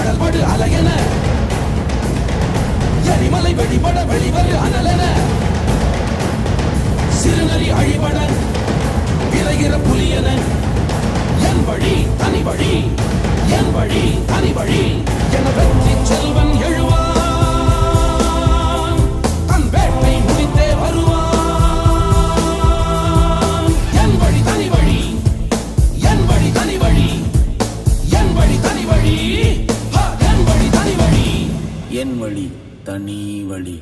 கடல் படு அலையென எரிமலை வெளிப்பட வெளிவரு அனலென சிறுநரி அழிபட விரைகிற புலியன என் வழி தனி வழி என் வழி தனி வழி என வெற்றி செல்வன் எழுவான் தன் வேட்டை முடித்தே வருவான் என் வழி தனி வழி என் வழி தனி வழி என் வழி தனி வழி என் வழி தனி வழி என் வழி தனி வழி.